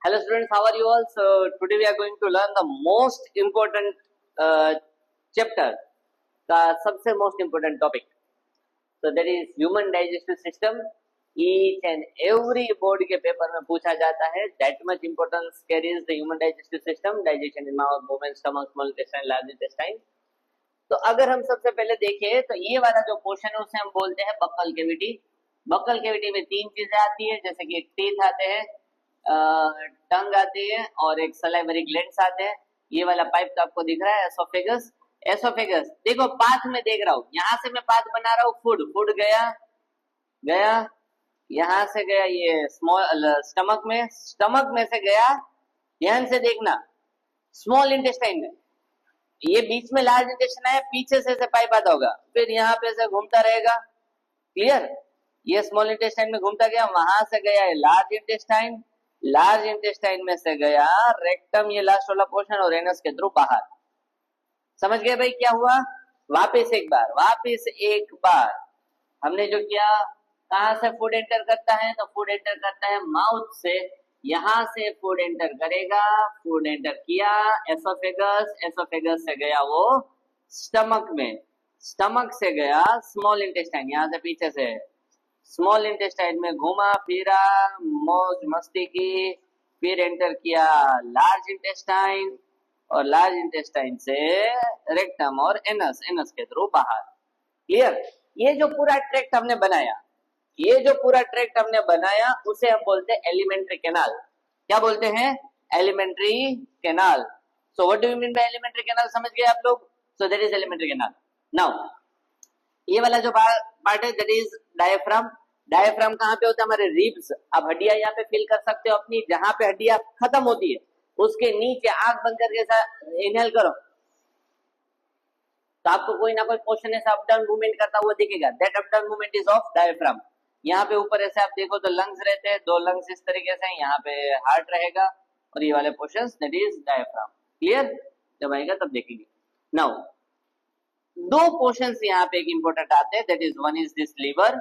Hello students, how are you all? So today we are going to learn the most important chapter, the सबसे most important topic. So that is human digestive system. Each and every board के paper में पूछा जाता है. That much importance carries the human digestive system, digestion in mouth, movement, stomach, small intestine, large intestine. तो अगर हम सबसे पहले देखें तो ये वाला जो पोर्शन है उसे हम बोलते हैं बक्कल कैविटी. बक्कल कैविटी में तीन चीजें आती है, जैसे कि टीथ आते हैं, टंग आती है और एक सलाइवरी ग्लैंड्स आते हैं. ये वाला पाइप तो आपको दिख रहा है, एसोफेगस. एसोफेगस देखो पाथ में देख रहा हूँ, यहाँ से मैं पाथ बना रहा हूँ. फूड गया गया, यहाँ से गया ये स्मॉल स्टमक में से गया, ध्यान से देखना, स्मॉल इंटेस्टाइन में. ये बीच में लार्ज इंटेस्टाइन है, पीछे से पाइप आता होगा, फिर यहाँ पे से घूमता रहेगा. क्लियर? ये स्मॉल इंटेस्टाइन में घूमता गया, वहां से गया लार्ज इंटेस्टाइन, लार्ज इंटेस्टाइन में से गया रेक्टम, ये लास्ट वाला पोर्शन, और एनस के थ्रू बाहर. समझ गए भाई क्या हुआ? वापस एक बार हमने जो किया, कहां से फूड एंटर करता है? तो फूड एंटर करता है माउथ से. यहां से फूड एंटर करेगा, फूड एंटर किया एसोफेगस से गया वो स्टमक में, स्टमक से गया स्मॉल इंटेस्टाइन, यहां से पीछे से स्मॉल इंटेस्टाइन में घूमा फिरा, मौज मस्ती की, फिर एंटर किया लार्ज इंटेस्टाइन, और लार्ज इंटेस्टाइन से रेक्टम और एनस के थ्रू बाहर. क्लियर? ये जो पूरा ट्रैक्ट हमने बनाया, उसे हम बोलते हैं एलिमेंट्री कैनाल. क्या बोलते हैं? Alimentary canal. So what do you mean bye alimentary canal? समझ गए आप लोग? So that is alimentary canal. Now ये वाला जो पार्ट है दैट इज डायफ्राम. डायफ्राम कहाँ पे होता है? हमारे रिब्स. आप हड्डियां यहाँ पे फील कर सकते हो अपनी, जहां पे हड्डियां खत्म होती है उसके नीचे आंख बंद करके इनहेल करो तो आपको कोई ना कोई पोर्शन ऐसा अप डाउन मूवमेंट करता हुआ दिखेगा. That up down movement is of diaphragm. यहाँ पे ऊपर ऐसे आप देखो तो लंग्स रहते हैं, दो लंग्स इस तरीके से, यहाँ पे हार्ट रहेगा और ये वाले portions that is diaphragm. Clear? जब आएगा तब देखेंगे. नाउ दो पोर्शंस यहाँ पे एक इंपॉर्टेंट आते हैं, that is one is this liver,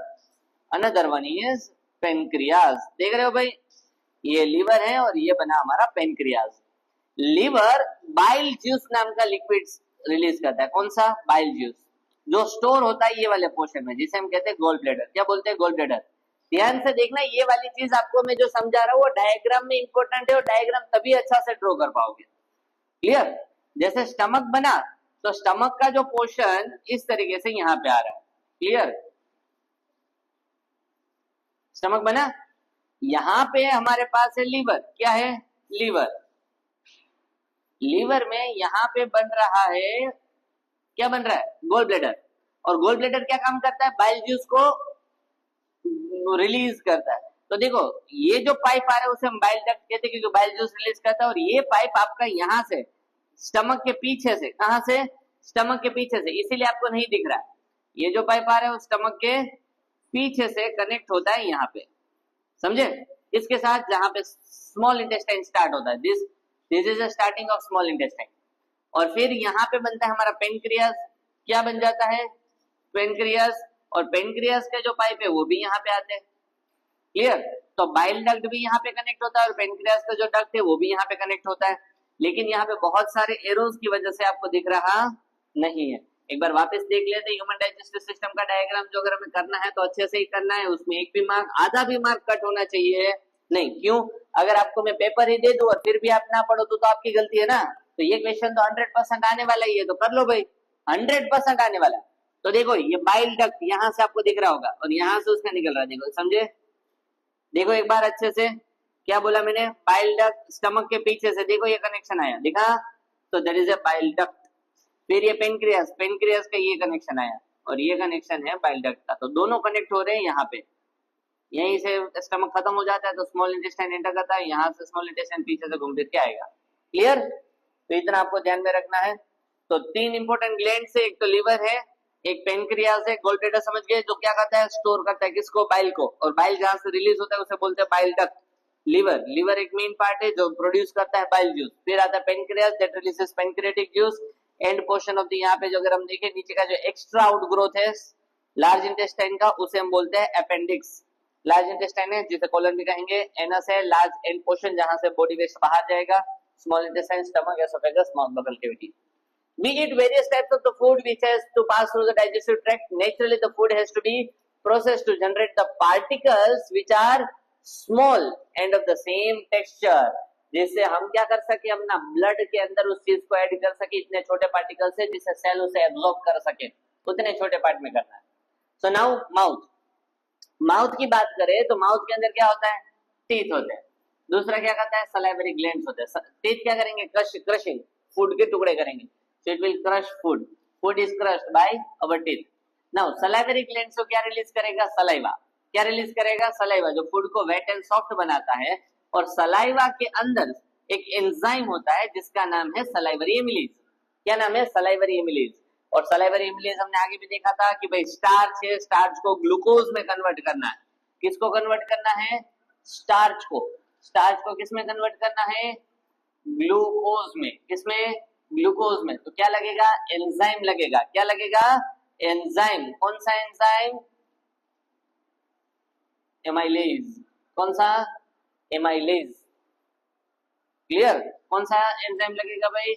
another one is pancreas. देख रहे हो भाई, ये लीवर है और ये बना हमारा पेनक्रियाज. लीवर बाइल जूस नाम का लिक्विड रिलीज करता है. कौन सा? बाइल जूस, जो स्टोर होता है ये वाले पोर्शन में, जिसे हम कहते हैं गोल ब्लैडर. क्या बोलते हैं? Gall bladder. ध्यान से देखना, ये वाली चीज आपको मैं जो समझा रहा हूँ वो डायग्राम में इंपॉर्टेंट है, और डायग्राम तभी अच्छा से ड्रॉ कर पाओगे. क्लियर? जैसे स्टमक बना तो स्टमक का जो पोर्शन इस तरीके से यहाँ पे आ रहा है. क्लियर? स्टमक बना, यहाँ पे हमारे पास है लीवर. क्या है? लीवर. लीवर में यहाँ पे बन रहा है, क्या बन रहा है? Gall bladder. और गोल ब्लैडर क्या काम करता है? बाइल जूस को रिलीज करता है. तो देखो ये जो पाइप आ रहा है उसे हम बाइल डक्ट कहते हैं, क्योंकि बाइल जूस रिलीज करता है. और ये पाइप आपका यहाँ से स्टमक के पीछे से, कहां से? स्टमक के पीछे से, इसीलिए आपको नहीं दिख रहा है. ये जो पाइप आ रहा है वो स्टमक के पीछे से कनेक्ट होता है यहाँ पे. समझे? इसके साथ जहां पे स्मॉल इंटेस्टाइन स्टार्ट होता है, this is the starting of small intestine. और फिर यहाँ पे बनता है हमारा पेनक्रियास. क्या बन जाता है? पेनक्रियास. और पेनक्रियास के जो पाइप है वो भी यहाँ पे आते हैं. क्लियर? तो बाइल डक्ट भी यहाँ पे कनेक्ट होता है और पेनक्रियास का जो डक्ट है वो भी यहाँ पे कनेक्ट होता है. लेकिन यहाँ पे बहुत सारे एरोज की वजह से आपको दिख रहा नहीं है. एक बार वापस देख लेते हैं ह्यूमन डाइजेस्टिव सिस्टम का डायग्राम. जो अगर हमें करना है तो अच्छे से ही करना है, उसमें एक भी मार्क, आधा भी मार्क कट होना चाहिए नहीं. क्यों? अगर आपको मैं पेपर ही दे दूं और फिर भी आप ना पढ़ो तो आपकी गलती है ना. तो ये क्वेश्चन तो 100% आने वाला ही है, तो कर लो भाई, 100% आने वाला. तो देखो ये बाइल डक्ट यहाँ से आपको दिख रहा होगा और यहाँ से उसका निकल रहा है. देखो, समझे? देखो एक बार अच्छे से, क्या बोला मैंने? बाइल डक्ट स्टमक के पीछे से, देखो ये कनेक्शन आया, दिखा? तो there is a bile duct. फिर ये पेनक्रियास का ये कनेक्शन आया और ये कनेक्शन है बाइल डक्ट का. तो दोनों कनेक्ट हो रहे हैं यहाँ पे. यहीं से स्टमक खत्म हो जाता है तो स्मॉल इंटेस्टाइन एंटर करता है, यहाँ से स्मॉल इंटेस्टाइन पीछे से घूम फिर के आएगा. क्लियर? तो इतना आपको ध्यान में रखना है. तो तीन इंपॉर्टेंट ग्लैंड से, एक तो लीवर है, एक पेनक्रियास है, गोल ब्लैडर समझ गए, जो क्या करता है? स्टोर करता है किसको? बाइल को. और बाइल जहां से रिलीज होता है उसे बोलते हैं बाइल डक्ट. लीवर एक मेन पार्ट है जो प्रोड्यूस करता है बाइल जूस. फिर आता है pancreas that releases pancreatic juice. End portion of the, यहाँ पे जो अगर हम देखें नीचे का जो एक्स्ट्रा आउट ग्रोथ है लार्ज इंटेस्टाइन का, उसे हम बोलते हैं अपेंडिक्स. लार्ज इंटेस्टाइन है जिसे कोलन भी कहेंगे, एनस है लार्ज एंड पोर्शन जहां से बॉडी वेस्ट बाहर जाएगा, small intestine, stomach, oesophagus, mouth buccal cavity. We eat various types of the food which has to pass through the digestive tract. Naturally, the food has to be processed to generate the particles which are small and of the same texture. जिससे हम क्या कर सके, अपना blood के अंदर उस चीज को ऐड कर सके, इतने छोटे पार्टिकल से जिससे सेल उसे एब्जॉर्ब कर सके, उतने छोटे पार्ट में करना है. So now mouth. माउथ की बात करें तो माउथ के अंदर क्या होता है, टीथ होते हैं. दूसरा क्या करता है, सलाइवरी ग्लैंड्स होते हैं. टीथ क्या करेंगे, क्रशिंग, फूड के टुकड़े करेंगे. So it will crush food. Food is crushed by our teeth. Now salivary glands को क्या रिलीज करेगा, सलाइवा. क्या रिलीज करेगा, सलाइवा, जो फूड को वेट एंड सॉफ्ट बनाता है. और सलाइवा के अंदर एक एंजाइम होता है जिसका नाम है सलाइवरी एमिलेज. क्या नाम है, सलाइवरी एमिलेज. और सलाइवरी एमिलेज हमने आगे भी देखा था कि भाई स्टार्च है, स्टार्च को ग्लूकोज में कन्वर्ट करना है. किसको कन्वर्ट करना है, स्टार्च को. स्टार्च को किस में कन्वर्ट करना है, ग्लूकोज में. किसमें, ग्लूकोज में. तो क्या लगेगा, एंजाइम लगेगा. क्या लगेगा, एंजाइम. कौन सा एंजाइम, एमाइलेज. कौन सा, एमाइलेज. क्लियर, कौन सा एंजाइम लगेगा भाई,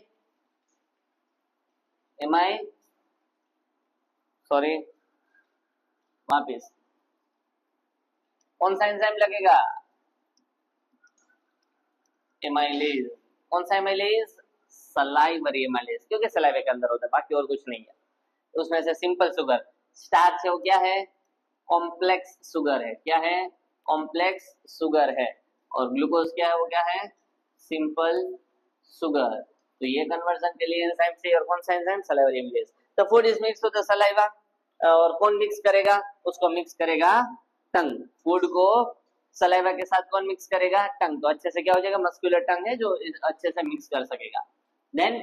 सॉरी वापिस, कौन सा एंजाइम लगेगा, एमाइलेज. कौन सा एमाइलेज, सलाइवरी एमाइलेज, क्योंकि सलाइवे के अंदर होता है, बाकी और कुछ नहीं है. तो उसमें से सिंपल शुगर, स्टार्च है वो क्या है, कॉम्प्लेक्स शुगर है. क्या है, कॉम्प्लेक्स शुगर है. और ग्लूकोज क्या है, वो क्या है, सिंपल शुगर. तो ये कन्वर्जन के लिए एंजाइम चाहिए. और कौन सा एंजाइम, सलाइवरी एमाइलेज. तो food is mix with the saliva. और कौन मिक्स करेगा, उसको मिक्स करेगा टंग. फूड को सलाइवा के साथ कौन मिक्स करेगा, टंग. तो अच्छे से क्या हो जाएगा, मस्कुलर टंग है जो अच्छे से मिक्स कर सकेगा. देन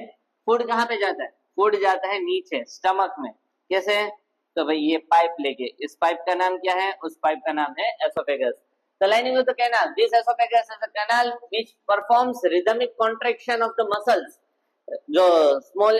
फूड कहाँ पे जाता है, फूड जाता है नीचे, स्टमक में. कैसे, तो भाई ये पाइप लेके, इस पाइप का नाम क्या है, उस पाइप का नाम है oesophagus. The lining of the canal. This esophagus is a canal which performs rhythmic contraction of the muscles. जो स्मॉल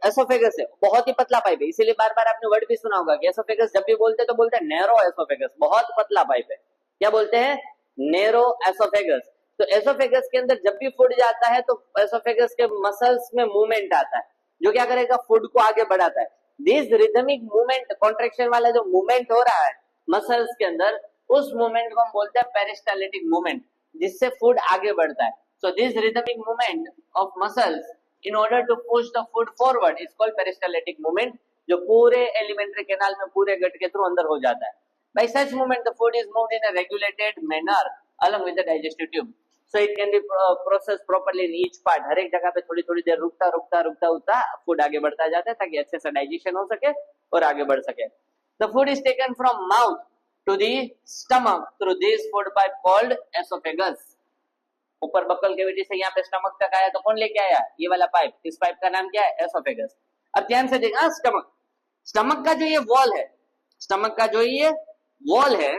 एसोफेगस है बहुत ही पतला पाइप है, इसीलिए बार बार आपने वर्ड भी सुना होगा कि एसोफेगस जब भी बोलते हैं तो बोलते हैं नैरो एसोफेगस, बहुत पतला पाइप है. क्या बोलते हैं, नैरो एसोफेगस. तो एसोफेगस के अंदर जब भी फूड जाता है तो एसोफेगस के मसल्स में मूवमेंट आता है जो क्या करेगा, फूड को आगे बढ़ाता है. दिस रिदमिक मूवमेंट, कॉन्ट्रैक्शन वाला जो मूवमेंट हो रहा है मसल्स के अंदर, उस मूवमेंट को हम बोलते हैं पेरिस्टाल्टिक मूवमेंट, जिससे फूड आगे बढ़ता है. So this rhythmic movement of muscles in order to push the food forward is called peristaltic movement, जो पूरे एलिमेंट्री कैनाल में पूरे गट के थ्रू अंदर हो जाता है. By such movement, the food is moved in a regulated manner along with the digestive tube. So it can be processed properly in each part. हर एक जगह पे थोड़ी थोड़ी देर रुकता फूड आगे बढ़ता जाता है ताकि अच्छे से डाइजेशन हो सके और आगे बढ़ सके. The food is taken from mouth to the stomach through this food pipe called esophagus. ऊपर बक्कल कैविटी से यहाँ पे स्टमक तक आया तो कौन लेके आया, ये वाला पाइप. इस पाइप का नाम क्या है, एसोफेगस. अब ध्यान से देखना, स्टमक, स्टमक का जो ये वॉल है, स्टमक का जो ये वॉल है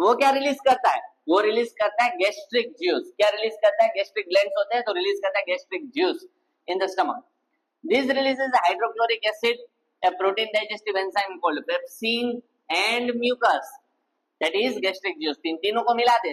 वो क्या रिलीज करता है, वो रिलीज करता है गैस्ट्रिक ज्यूस. क्या रिलीज करता है, गैस्ट्रिक ग्लैंड्स होते हैं तो रिलीज करता है gastric juice in the stomach. This releases hydrochloric acid, a protein digestive enzyme called pepsin and mucus, that is gastric juice. तीनों को मिला दे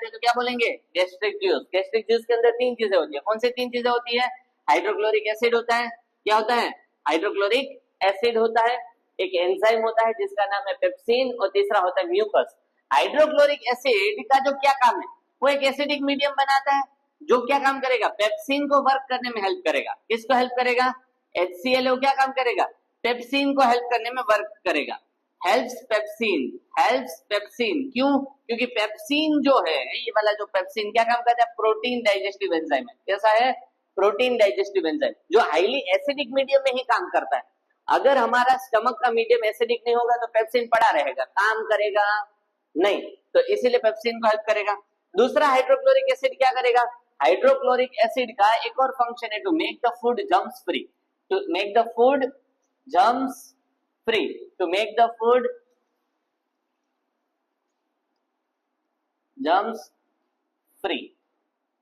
तो क्या बोलेंगे, गैस्ट्रिक ज्यूस. गैस्ट्रिक ज्यूस के अंदर तीन चीजें होती है. कौन सी तीन चीजें होती है, हाइड्रोक्लोरिक एसिड होता है. क्या होता है, हाइड्रोक्लोरिक एसिड होता है, एक एंजाइम होता है जिसका नाम है पेप्सिन, और तीसरा होता है म्यूकस. हाइड्रोक्लोरिक एसिड का जो क्या काम है, वो एक एसिडिक मीडियम बनाता है जो क्या काम करेगा, पेप्सिन को वर्क करने में हेल्प करेगा. किसको हेल्प करेगा, HCl क्या काम करेगा, पेप्सिन को हेल्प करने में वर्क करेगा. Helps pepsin. क्यों, क्योंकि पेप्सिन जो है, ये वाला जो पेप्सिन क्या काम करता है, प्रोटीन डाइजेस्टिव एंजाइम है. कैसा है, प्रोटीन डाइजेस्टिव एंजाइम जो हाईली एसिडिक मीडियम में ही काम करता है. अगर हमारा स्टमक का मीडियम एसिडिक नहीं होगा तो पेप्सिन पड़ा रहेगा, काम करेगा नहीं. तो इसीलिए पेप्सिन को हेल्प करेगा. दूसरा हाइड्रोक्लोरिक एसिड क्या करेगा, हाइड्रोक्लोरिक एसिड का एक और फंक्शन है, to make the food germs free. To make the food germs free, to make the food germs free.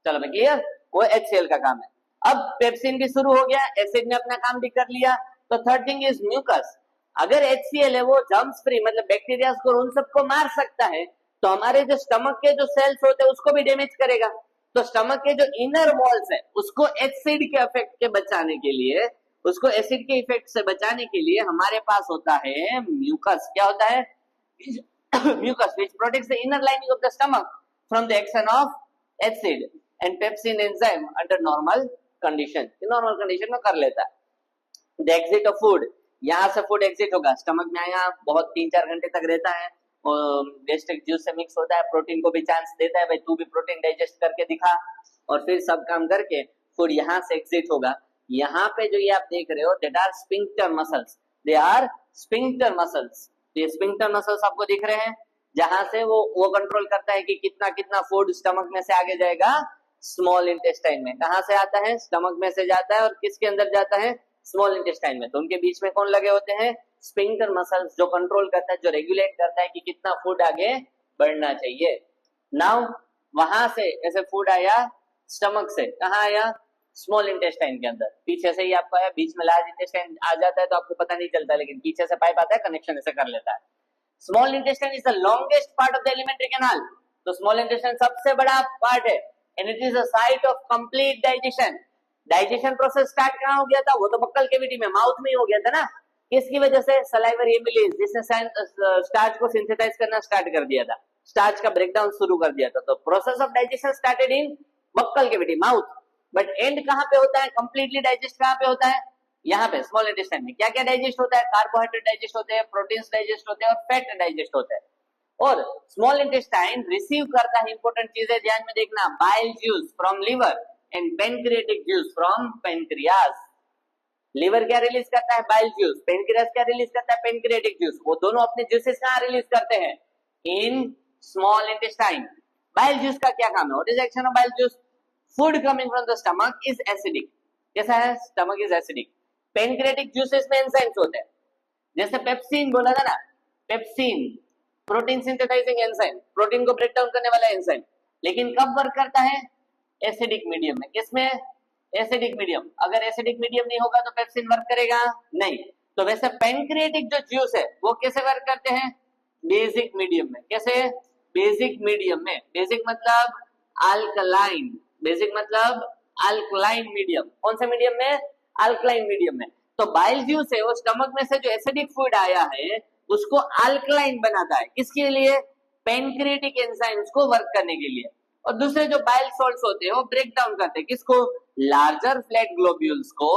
चलो भाई क्लियर, वो HCl का काम है. अब पेप्सिन भी शुरू हो गया, एसिड ने अपना काम भी कर लिया. तो थर्ड थिंग इज म्यूकस. अगर HCl है वो जर्म्स फ्री, मतलब बैक्टीरिया को उन सबको मार सकता है, तो हमारे जो स्टमक के जो सेल्स होते हैं उसको भी डैमेज करेगा। तो स्टमक के जो इनर वॉल्स है उसको एसिड के इफेक्ट के बचाने के लिए, उसको एसिड के इफेक्ट से बचाने के लिए हमारे पास होता है म्यूकस। क्या होता है? Mucus which protects the inner lining of the stomach from the action of acid and pepsin enzyme under normal condition। Normal condition में कर लेता है। The exit of food, यहाँ से फूड एग्जिट होगा, स्टमक में आएगा, बहुत 3-4 घंटे तक रहता है और गैस्ट्रिक जूस से मिक्स होता है, प्रोटीन को भी चांस देता है, भाई तू भी प्रोटीन डाइजेस्ट करके दिखा, और फिर सब काम करके फूड यहाँ से एग्जिट होगा। यहाँ पे जो ये आप देख रहे हो that are sphincter muscles, they are sphincter muscles. ये स्फिंक्टर मसल्स आपको दिख रहे हैं, जहां से वो कंट्रोल करता है कि कितना कितना फूड स्टमक में से आगे जाएगा स्मॉल इंटेस्टाइन में। कहां से आता है? स्टमक में से जाता है और किसके अंदर जाता है? स्मॉल इंटेस्टाइन में। तो उनके बीच में कौन लगे होते हैं? स्फिंक्टर मसल्स, जो कंट्रोल करता है, जो रेगुलेट करता है कि कितना फूड आगे बढ़ना चाहिए। नाउ वहां से ऐसे फूड आया स्टमक से, कहाँ आया? स्मॉल इंटेस्टाइन के अंदर। पीछे से ही आपको है, बीच में लार्ज इंटेस्टाइन आ जाता है तो आपको पता नहीं चलता, लेकिन पीछे से पाइप आता है, कनेक्शन ऐसे कर लेता है। Small intestine is the longest part of the alimentary canal. तो स्मॉल इंटेस्टाइन सबसे बड़ा पार्ट है and it is a site of complete digestion. Digestion process start कहाँ हो गया था? वो तो बक्कल कैविटी में, माउथ में ही हो गया था ना। किसकी वजह से? सलाइवरी एमिलेज, जिसने स्टार्च को सिंथेसाइज करना स्टार्ट कर दिया था, स्टार्च का ब्रेकडाउन शुरू कर दिया था। तो process of digestion started in buccal cavity, mouth, but and कहाँ पे होता है? कंप्लीटली डाइजेस्ट कहाँ पे होता है? यहाँ पे स्मॉल इंटेस्टाइन में। क्या क्या डाइजेस्ट होता है? कार्बोहाइड्रेट डाइजेस्ट होते हैं, प्रोटीन्स डाइजेस्ट होते हैं और फैट डाइजेस्ट होते हैं। और स्मॉल इंटेस्टाइन रिसीव करता है इंपॉर्टेंट चीजें, ध्यान में देखना, bile juice from liver and pancreatic juice from pancreas. Liver क्या रिलीज करता है? Bile juice. पेनक्रियास क्या रिलीज करता है? Pancreatic juice. वो दोनों अपने जूसेस कहाँ रिलीज करते हैं? In small intestine. Bile juice का क्या काम है? What is action of bile juice? Food coming from the stomach is acidic. कैसा है? Stomach is acidic. Pancreatic juices में एंजाइम्स होते हैं, जैसे पेप्सिन बोला था ना, pepsin protein synthesising enzyme, protein को ब्रेक डाउन करने वाला एंजाइम, लेकिन कब वर्क करता है? एसिडिक मीडियम में। किसमें? Acidic medium. अगर एसिडिक मीडियम नहीं होगा तो पेप्सिन वर्क करेगा नहीं। तो वैसे पेनक्रियाटिक जो जूस है वो कैसे वर्क करते हैं? बेसिक मीडियम में। कैसे? बेसिक मीडियम में। बेसिक मतलब अल्कलाइन, बेसिक मतलब अल्कलाइन मीडियम। कौन से मीडियम में? अल्कलाइन मीडियम में। तो बाइल जूस है वो स्टमक में से जो एसिडिक फूड आया है उसको अल्कलाइन बनाता है। किसके लिए? पेनक्रियाटिक एंजाइम्स को वर्क करने के लिए। और दूसरे जो बाइल सॉल्ट्स होते हैं वो ब्रेक डाउन करते हैं किसको? लार्जर फ्लैट ग्लोब्यूल्स को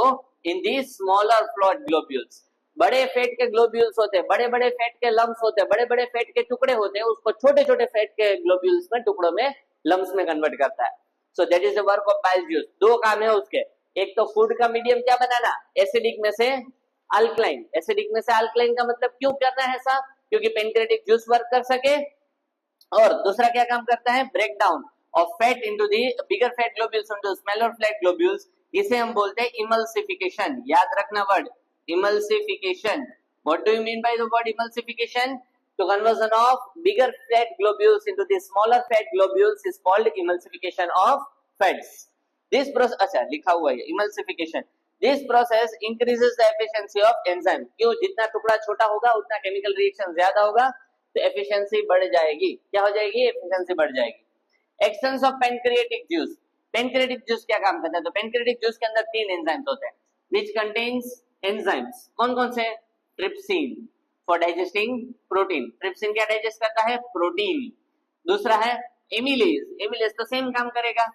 इन दी स्मॉलर फ्लैट ग्लोब्यूल्स। बड़े फैट के ग्लोब्यूल्स होते हैं, बड़े बड़े फैट के लम्स होते हैं, बड़े बड़े फैट के टुकड़े होते हैं, उसको छोटे छोटे फैट के ग्लोब्यूल्स में, टुकड़ों में, लम्स में कन्वर्ट करता है। So that is the work of bile juice. दो काम है उसके, एक तो फूड का मीडियम क्या बनाना, एसिडिक में से अल्कलाइन। एसिडिक में से अल्कलाइन का मतलब क्यों करना है ऐसा? क्योंकि पेनक्रियाटिक जूस वर्क कर सके। और दूसरा क्या काम करता है? Break down of fat into the bigger fat globules into smaller fat globules. इसे हम बोलते हैं इमल्सिफिकेशन। याद रखना word emulsification. What do you mean by the word emulsification? तो conversion of bigger fat globules into the smaller fat globules is called emulsification of fats. This process, अच्छा लिखा हुआ है emulsification. This process increases the efficiency of enzyme. क्यों? जितना टुकड़ा छोटा होगा उतना केमिकल रिएक्शन ज्यादा होगा, तो एफिशिएंसी बढ़ जाएगी। क्या हो जाएगी? एफिशिएंसी बढ़ जाएगी। Actions of pancreatic juice. Pancreatic juice क्या काम करता है? तो पेनक्रियाटिक जूस के अंदर 3 एंजाइम्स होते हैं which contains enzymes. कौन कौन से? Trypsin for digesting protein. Trypsin क्या डाइजेस्ट करता है? प्रोटीन। दूसरा है एमिलेज। एमिलेज तो सेम काम करेगा।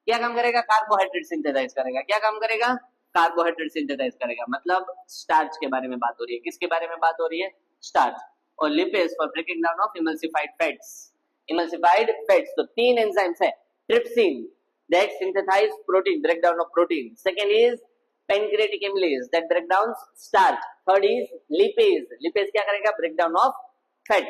क्या काम करेगा? कार्बोहाइड्रेट सिंथेसाइज करेगा। क्या काम करेगा? कार्बोहाइड्रेट सिंथेसाइज करेगा। मतलब स्टार्च के बारे में बात हो रही है। किसके बारे में बात हो रही है? स्टार्च। और lipase for breaking down of emulsified fats. Emulsified fats तो 3 एंजाइम्स है। Trypsin that synthesize protein, break down of protein. Second is pancreatic amylase that break down starch. Third is lipase. Lipase क्या करेगा? break down of fat.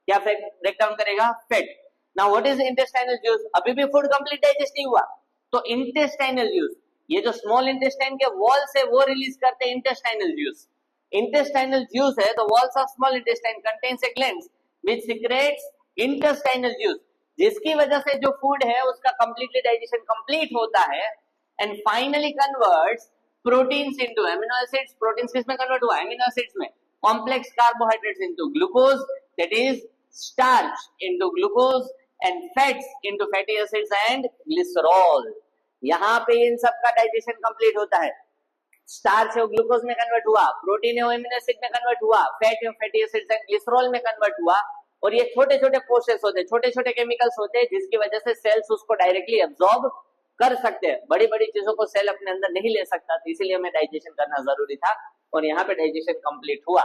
क्या break down करेगा? fat. Now what is intestinal juice? अभी भी food complete digest नहीं हुआ, तो intestinal juice, ये जो small intestine के walls है वो release करते हैं intestinal juice. Intestinal juice है तो walls of small intestine contains a glands which secretes intestinal juice, जिसकी वजह से जो food है उसका completely digestion complete होता है and finally converts proteins into amino acids. Proteins किस में कन्वर्ट हुआ? एमिनो एसिड्स में। complex carbohydrates into glucose, that is starch into glucose and fats into fatty acids and glycerol. यहाँ पे इन सब का डाइजेशन कंप्लीट होता है. स्टार्च है वो ग्लूकोज में कन्वर्ट हुआ, प्रोटीन है वो एमिनो एसिड में कन्वर्ट हुआ, फैट है फैटी एसिड्स एंड ग्लिसरॉल में कन्वर्ट हुआ. और ये छोटे छोटे प्रोसेस होते हैं, छोटे छोटे केमिकल्स होते हैं जिसकी वजह से सेल्स उसको डायरेक्टली एब्जॉर्ब कर सकते हैं. बड़ी बड़ी चीजों को सेल अपने अंदर नहीं ले सकता, तो इसीलिए हमें डाइजेशन करना जरूरी था और यहाँ पे डाइजेशन कंप्लीट हुआ.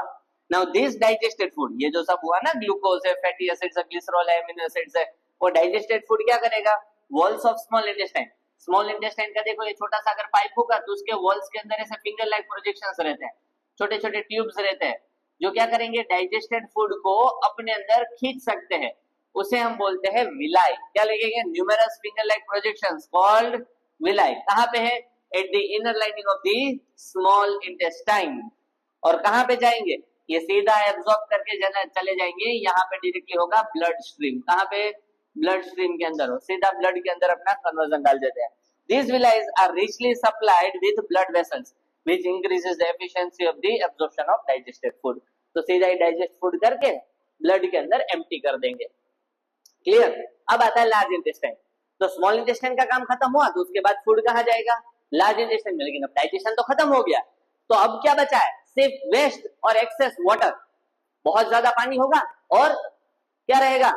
नाउ दिस डाइजेस्टेड फूड, ये जो सब हुआ ना, ग्लूकोज है, फैटी एसिड्स है, ग्लिसरॉल है, एमिनो एसिड्स है, वो डाइजेस्टेड फूड क्या करेगा? Walls of small intestine, small intestine का देखो ये छोटा सा अगर पाइप होगा तो उसके वॉल्स के अंदर ऐसे फिंगर लाइक प्रोजेक्शंस रहते हैं, छोटे छोटे ट्यूब्स रहते हैं जो क्या करेंगे? डाइजेस्टेड फूड को अपने अंदर खींच सकते हैं. उसे हम बोलते हैं विलाई. क्या लगेंगे? Numerous finger like projections called villi. कहां पे है? At the inner lining of the small intestine. और कहां पे जाएंगे? ये सीधा एब्जॉर्ब करके चले जाएंगे, यहाँ पे डायरेक्टली होगा ब्लड स्ट्रीम. कहां पे? ब्लड स्ट्रीम के अंदर हो, सीधा ब्लड के अंदर अपना कन्वर्जन डाल देते हैं. These villi are richly supplied with blood vessels, which increases the efficiency of the absorption of digested food. तो सीधा ही डाइजेस्ट फूड करके ब्लड के अंदर एम्प्टी कर देंगे. क्लियर? अब आता है लार्ज इंटेस्टाइन. तो स्मॉल इंटेस्टाइन का काम खत्म हुआ तो उसके बाद फूड कहाँ जाएगा? लार्ज इंटेस्टाइन में. लेकिन अब डाइजेशन तो खत्म हो गया, तो अब क्या बचा है? सिर्फ वेस्ट और एक्सेस वाटर. बहुत ज्यादा पानी होगा और क्या रहेगा?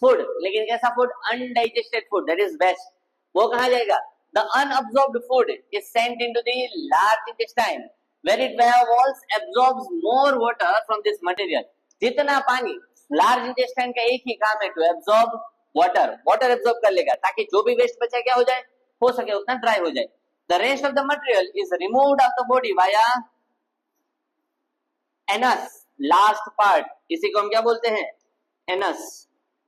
फूड. लेकिन कैसा food? Undigested food, that is waste. वो कहाँ जाएगा? The unabsorbed food is sent into the large intestine, where it via walls absorbs more water from this material. जितना पानी, लार्ज इंटेस्टाइन का एक ही काम है, to absorb water. Water absorb कर लेगा ताकि जो भी वेस्ट बचा क्या हो जाए? हो सके उतना ड्राई हो जाए. The rest of the material is removed out of the body via anus, last part. इसी को हम क्या बोलते हैं? एनस.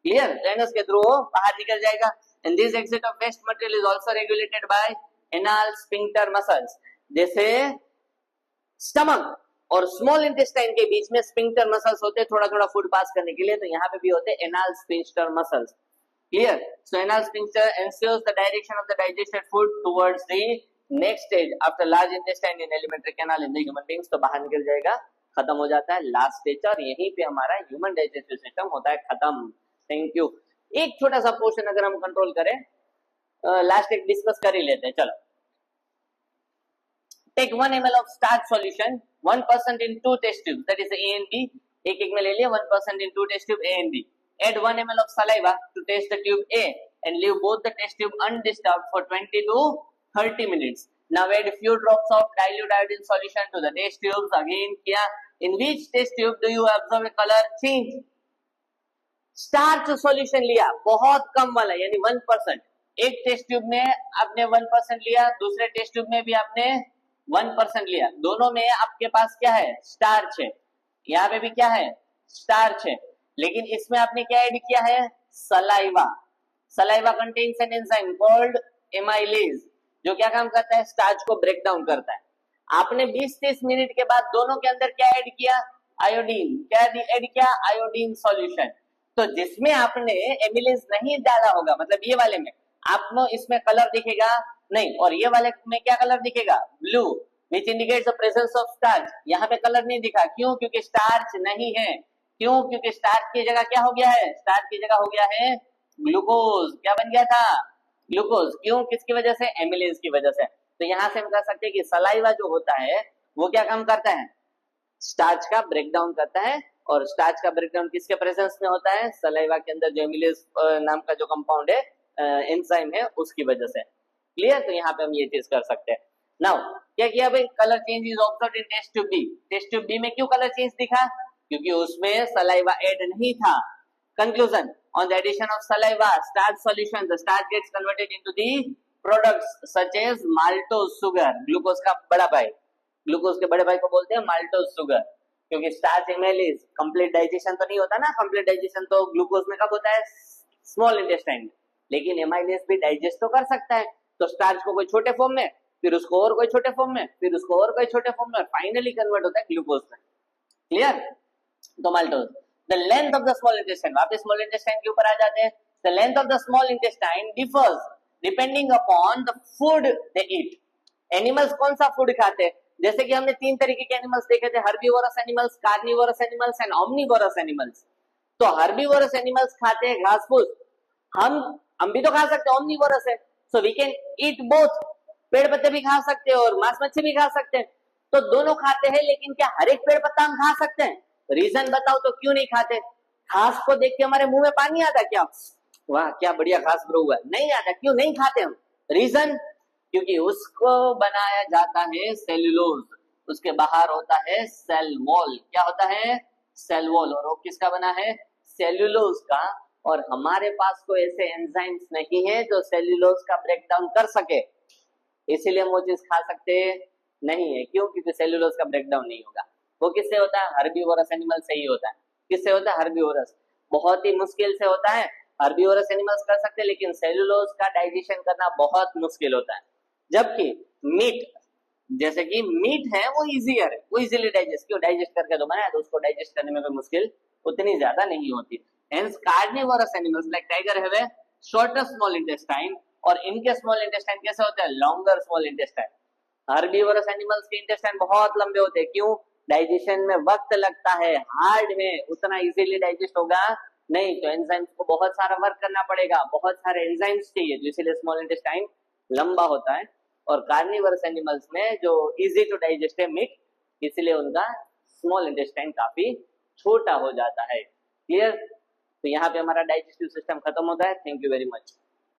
क्लियर? एनस के थ्रू बाहर निकल जाएगा. And this exit of waste material is also regulated by anal sphincter muscles. जैसे स्टमक और स्मॉल इंटेस्टाइन के बीच में स्फिंक्टर मसल्स होते हैं थोड़ा थोड़ा फूड पास करने के लिए, तो यहाँ पे भी होते हैं anal sphincter muscles. Clear? So anal sphincter ensures the direction of the digested food towards the next stage after large intestine in alimentary canal in the human beings. तो बाहर निकल जाएगा, खत्म हो जाता है लास्ट स्टेज, और यहीं पे हमारा ह्यूमन डाइजेस्टिव सिस्टम होता है खत्म. Thank you. एक छोटा सा पोर्शन अगर हम कंट्रोल करें, लास्ट एक डिस्कस कर ही लेते हैं. चलो, take 1 ml of starch solution 1% in 2 test tubes, that is A and B. एक एक में ले लिया 1% in 2 test tube A and B. Add 1 ml of saliva to test the tube A and leave both the test tube undisturbed for 20 to 30 minutes. Now add few drops of dilute iodine solution to the test tubes. Again, क्या? In which test tube do you observe a color change? Starch solution लिया, बहुत कम वाला, यानी 1%. एक test tube में आपने 1% लिया, दूसरे टेस्ट ट्यूब में भी आपने 1% लिया. दोनों में आपके पास क्या है? स्टार्च है. यहाँ पे भी क्या है? स्टार्च है. लेकिन इसमें आपने क्या ऐड किया है? Saliva. Saliva contains an enzyme called amylase, जो क्या काम करता है? स्टार्च को ब्रेक डाउन करता है. आपने 20-30 मिनट के बाद दोनों के अंदर क्या ऐड किया? आयोडीन. क्या ऐड किया? Iodine solution. तो जिसमें आपने एमिलेज नहीं डाला होगा, मतलब ये वाले में आपको इसमें कलर दिखेगा नहीं, और ये वाले में क्या कलर दिखेगा? Blue, which indicates the presence of starch. यहाँ पे कलर नहीं दिखा, क्यों? क्योंकि स्टार्च नहीं है. क्यों? क्योंकि स्टार्च की जगह क्या हो गया है? स्टार्च की जगह हो गया है ग्लूकोज. क्या बन गया था? ग्लूकोज. क्यों? किसकी वजह से? एमिलेज की वजह से. तो यहाँ से हम कह सकते हैं कि सलाइवा जो होता है वो क्या काम करता है? स्टार्च का ब्रेकडाउन करता है. और स्टार्च का ब्रेकडाउन किसके प्रेजेंस में होता है? सलाइवा के अंदर जो एमिलेज नाम का जो कंपाउंड है, एंजाइम है, उसकी वजह से. क्लियर? तो यहाँ पे हम ये चीज कर सकते हैं. नाउ क्या किया भाई? Colour change is observed in test tube B. Test tube B में क्यों कलर चेंज दिखा? क्योंकि उसमें सलाइवा ऐड नहीं था. Conclusion, on the addition of saliva starch solution, the starch gets converted into the products such as maltose sugar. Glucose का बड़ा भाई, ग्लूकोज के बड़े भाई को बोलते हैं माल्टोज शुगर, क्योंकि स्टार्च एमिलेज कंप्लीट डाइजेशन तो नहीं होता ना. कंप्लीट डाइजेशन तो ग्लूकोज में कब होता है? Small intestine. लेकिन एमाइलेज भी डाइजेस्ट तो कर सकता है. तो स्टार्च को कोई छोटे फॉर्म में, फिर उसको और कोई छोटे फॉर्म में, फिर उसको और कोई छोटे फॉर्म में, फाइनली कन्वर्ट होता है ग्लूकोज में. क्लियर? तो maltose. The length of the small intestine, वापस स्मॉल इंटेस्टाइन के ऊपर आ जाते हैं. The length of the small intestine differs depending upon the food they eat. Animals कौन सा फूड खाते हैं? जैसे कि हमने 3 तरीके के एनिमल्स देखे थे, herbivorous animals, carnivorous animals and omnivorous animals. तो हर्बीवोरस एनिमल्स खाते हैं घास फूस, हम भी तो खा सकते हैं, ओमनीवोरस है, so we can eat both, पेड़ पत्ते भी खा सकते हैं और मांस मच्छी भी खा सकते हैं। तो दोनों खाते हैं, लेकिन क्या हर एक पेड़ पत्ता हम खा सकते हैं? रीजन बताओ तो क्यों नहीं खाते? घास को देख के हमारे मुंह में पानी आता क्या? वाह क्या बढ़िया घास ग्रो हुआ है, नहीं आता। क्यों नहीं खाते हम? रीजन, क्योंकि उसको बनाया जाता है सेल्यूलोज, उसके बाहर होता है सेल वॉल। क्या होता है? Cell wall. और वो किसका बना है? सेल्यूलोज का। और हमारे पास कोई ऐसे एंजाइम्स नहीं है जो सेल्यूलोज का ब्रेकडाउन कर सके, इसीलिए हम वो चीज खा सकते नहीं है। क्यों? क्योंकि सेल्यूलोज का ब्रेकडाउन नहीं होगा। वो किससे होता है? हर्बीवोरस एनिमल से ही होता है। किससे होता है? हर्बीवोरस। बहुत ही मुश्किल से होता है। हर्बीवोरस एनिमल्स कर सकते हैं, लेकिन सेल्यूलोज का डाइजेशन करना बहुत मुश्किल होता है। जबकि मीट, जैसे कि मीट है वो इजियर है, वो इजीली डाइजेस्ट, क्यों? डाइजेस्ट करके तो बनाया, तो उसको डाइजेस्ट करने में कोई मुश्किल उतनी ज्यादा नहीं होती। Hence carnivorous animals like tiger have a shorter small intestine, और इनके स्मॉल इंटेस्टाइन कैसे होते हैं? Longer small intestine. Herbivorous animals के इंटेस्टाइन बहुत लंबे होते हैं। क्यों? डाइजेशन में वक्त लगता है, हार्ड में उतना इजीली डाइजेस्ट होगा नहीं, तो एंजाइम्स को बहुत सारा वर्क करना पड़ेगा, बहुत सारे एंजाइम्स चाहिए, तो इसीलिए स्मॉल इंटेस्टाइन लंबा होता है। और कार्निवोरस एनिमल्स में जो इजी टू डाइजेस्ट है मीट, इसलिए उनका स्मॉल इंटेस्टाइन काफी छोटा हो जाता है। क्लियर? तो यहाँ पे हमारा डाइजेस्टिव सिस्टम खत्म होता है। Thank you very much.